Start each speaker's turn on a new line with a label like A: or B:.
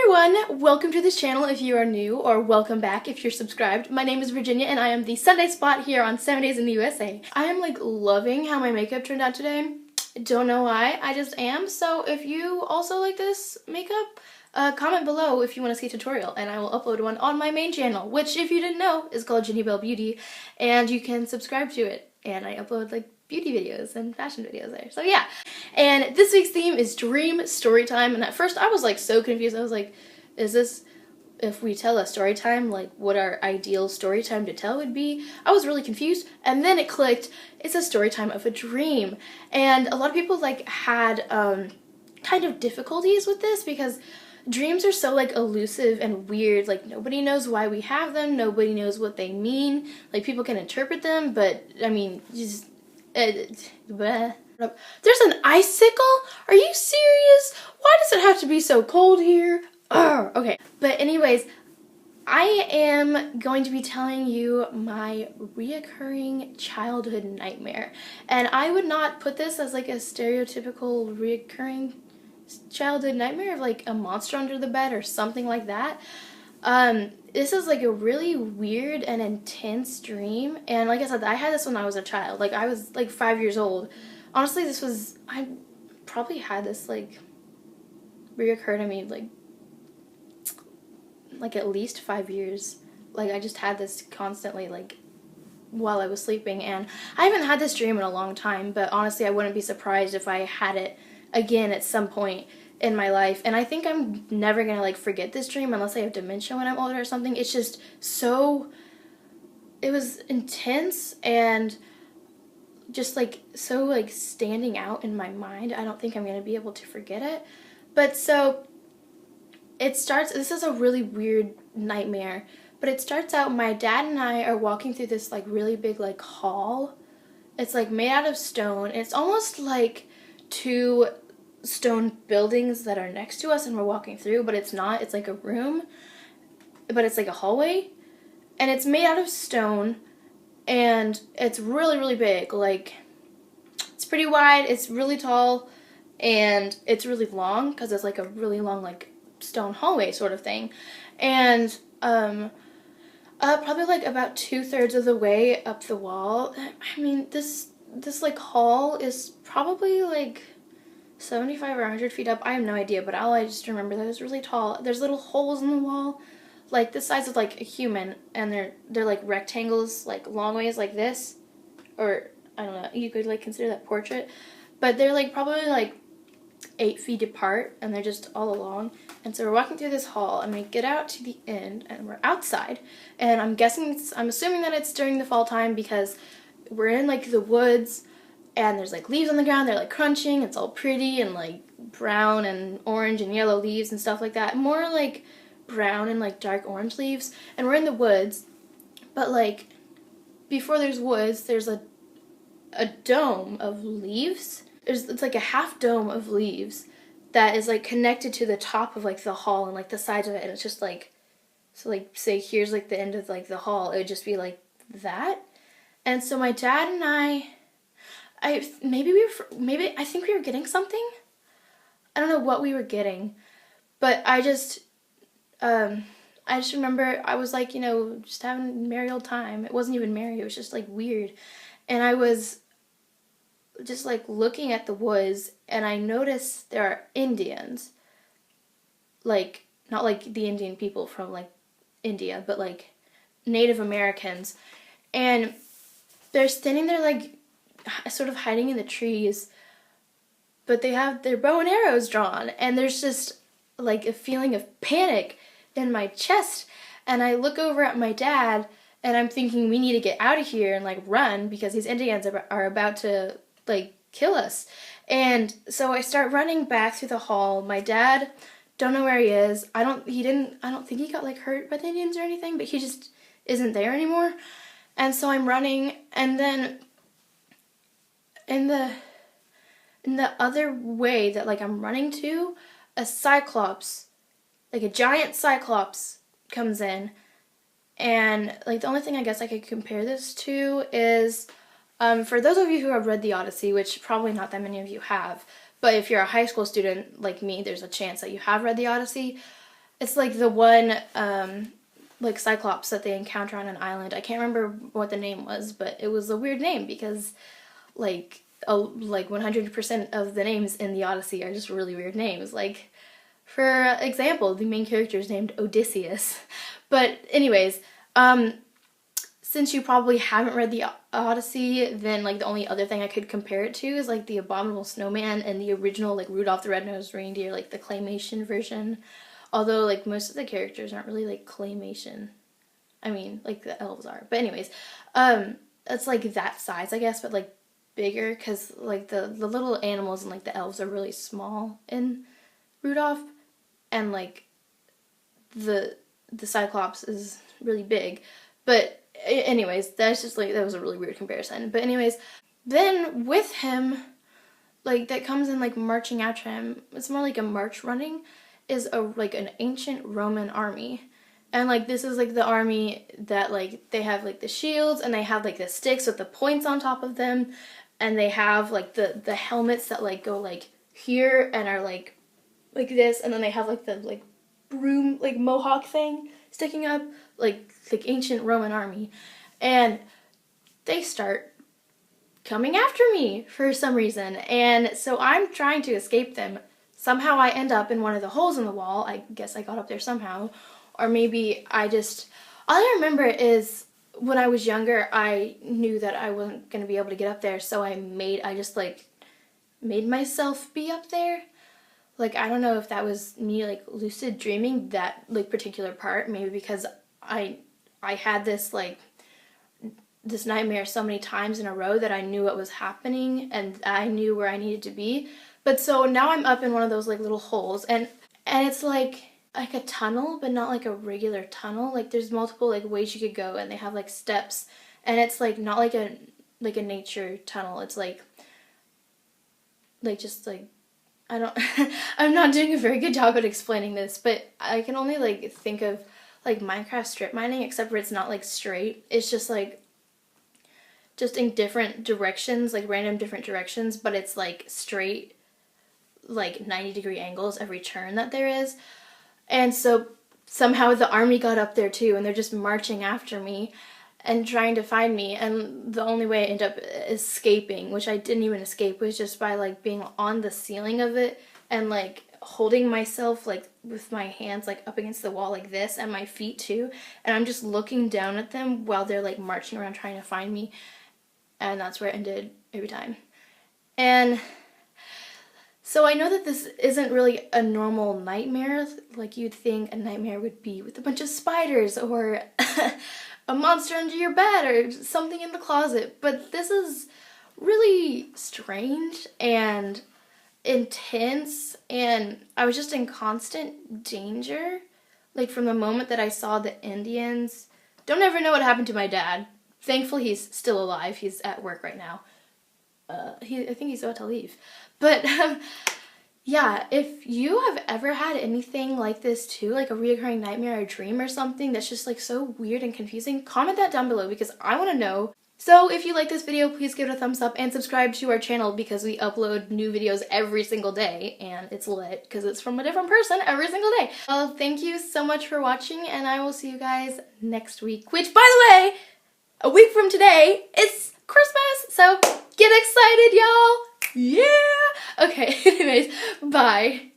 A: everyone! Welcome to this channel if you are new, or welcome back if you're subscribed. My name is Virginia and I am the Sunday Spot here on 7 Days in the USA. I am like loving how my makeup turned out today. Don't know why, I just am. So if you also like this makeup, comment below if you want to see a tutorial and I will upload one on my main channel, which if you didn't know is called Ginny Belle Beauty, and you can subscribe to it. And I upload like beauty videos and fashion videos there. So yeah. And this week's theme is dream story time. And at first I was like so confused. I was like, is this if we tell a story time, like what our ideal story time to tell would be? I was really confused. And then it clicked. It's a story time of a dream. And a lot of people like had kind of difficulties with this because dreams are so like elusive and weird. Like nobody knows why we have them. Nobody knows what they mean. Like people can interpret them, but I mean, just there's an icicle? Are you serious? Why does it have to be so cold here? Ugh, okay, but anyways, I am going to be telling you my reoccurring childhood nightmare. And I would not put this as like a stereotypical reoccurring childhood nightmare of like a monster under the bed or something like that. This is like a really weird and intense dream, and like I said, I had this when I was a child. Like I was like 5 years old. Honestly, I probably had this like reoccur to me like at least 5 years. Like I just had this constantly like while I was sleeping, and I haven't had this dream in a long time, but honestly I wouldn't be surprised if I had it again at some point in my life. And I think I'm never gonna like forget this dream unless I have dementia when I'm older or something. It's just so, it was intense and just like so like standing out in my mind. I don't think I'm gonna be able to forget it. But so it starts, this is a really weird nightmare, but it starts out, my dad and I are walking through this like really big like hall. It's like made out of stone. It's almost like two stone buildings that are next to us and we're walking through, but it's not. It's like a room, but it's like a hallway, and it's made out of stone, and it's really, really big. Like, it's pretty wide, it's really tall, and it's really long because it's like a really long like stone hallway sort of thing. And probably like about 2/3 of the way up the wall, I mean, this like hall is probably like 75 or 100 feet up. I have no idea, but all I just remember that it was really tall. There's little holes in the wall, like the size of like a human, and they're like rectangles, like long ways like this, or I don't know, you could like consider that portrait, but they're like probably like 8 feet apart, and they're just all along. And so we're walking through this hall, and we get out to the end, and we're outside, and I'm assuming that it's during the fall time because we're in like the woods. And there's like leaves on the ground, they're like crunching, it's all pretty and like brown and orange and yellow leaves and stuff like that. More like brown and like dark orange leaves. And we're in the woods, but like before there's woods, there's a dome of leaves. It's like a half dome of leaves that is like connected to the top of like the hall and like the sides of it. And it's just like, so like say here's like the end of like the hall, it would just be like that. And so my dad and I think we were getting something. I don't know what we were getting, but I just remember I was like, you know, just having a merry old time. It wasn't even merry, it was just like weird. And I was just like looking at the woods, and I noticed there are Indians. Like, not like the Indian people from like India, but like Native Americans. And they're standing there like sort of hiding in the trees, but they have their bow and arrows drawn, and there's just like a feeling of panic in my chest. And I look over at my dad, and I'm thinking we need to get out of here and like run because these Indians are about to like kill us. And so I start running back through the hall. My dad, don't know where he is. I don't think he got like hurt by the Indians or anything, but he just isn't there anymore. And so I'm running, and then in the other way that like I'm running to, a cyclops, like a giant cyclops, comes in. And like the only thing I guess I could compare this to is for those of you who have read The Odyssey, which probably not that many of you have, but if you're a high school student like me, there's a chance that you have read The Odyssey. It's like the one, like Cyclops that they encounter on an island. I can't remember what the name was, but it was a weird name because like 100% of the names in the Odyssey are just really weird names. Like, for example, the main character is named Odysseus. But anyways, since you probably haven't read the Odyssey, then like the only other thing I could compare it to is like the Abominable Snowman and the original like Rudolph the Red-Nosed Reindeer, like the claymation version. Although like most of the characters aren't really like claymation. I mean, like the elves are. But anyways, it's like that size, I guess, but like bigger because like the little animals and like the elves are really small in Rudolph, and like the Cyclops is really big. But anyways, that's just like, that was a really weird comparison. But anyways, then with him, like that comes in like marching after him, it's more like a march running, is a like an ancient Roman army. And like this is like the army that like they have like the shields and they have like the sticks with the points on top of them, and they have like the helmets that like go like here and are like this, and then they have like the like broom like mohawk thing sticking up, like ancient Roman army. And they start coming after me for some reason, and so I'm trying to escape them. Somehow I end up in one of the holes in the wall. I guess I got up there somehow. Or maybe all I remember is when I was younger, I knew that I wasn't going to be able to get up there, so I just like made myself be up there. Like, I don't know if that was me like lucid dreaming that like particular part, maybe because I had this like this nightmare so many times in a row that I knew what was happening and I knew where I needed to be. But so now I'm up in one of those like little holes, and it's like a tunnel, but not like a regular tunnel. Like there's multiple like ways you could go, and they have like steps, and it's like not like a nature tunnel. It's like just like I don't I'm not doing a very good job at explaining this, but I can only like think of like Minecraft strip mining, except for it's not like straight. It's just like just in different directions, like random different directions, but it's like straight, like 90-degree angles every turn that there is. And so somehow the army got up there too, and they're just marching after me and trying to find me. And the only way I end up escaping, which I didn't even escape, was just by like being on the ceiling of it and like holding myself like with my hands like up against the wall like this, and my feet too, and I'm just looking down at them while they're like marching around trying to find me. And that's where it ended every time. And so I know that this isn't really a normal nightmare, like you'd think a nightmare would be with a bunch of spiders or a monster under your bed or something in the closet, but this is really strange and intense, and I was just in constant danger, like from the moment that I saw the Indians. Don't ever know what happened to my dad. Thankfully he's still alive. He's at work right now. I think he's about to leave. But yeah, if you have ever had anything like this too, like a reoccurring nightmare or dream or something that's just like so weird and confusing, comment that down below because I want to know. So if you like this video, please give it a thumbs up and subscribe to our channel because we upload new videos every single day, and it's lit because it's from a different person every single day. Well, thank you so much for watching, and I will see you guys next week, which, by the way, a week from today, it's Christmas, so get excited, y'all! Yeah! Okay, anyways, bye.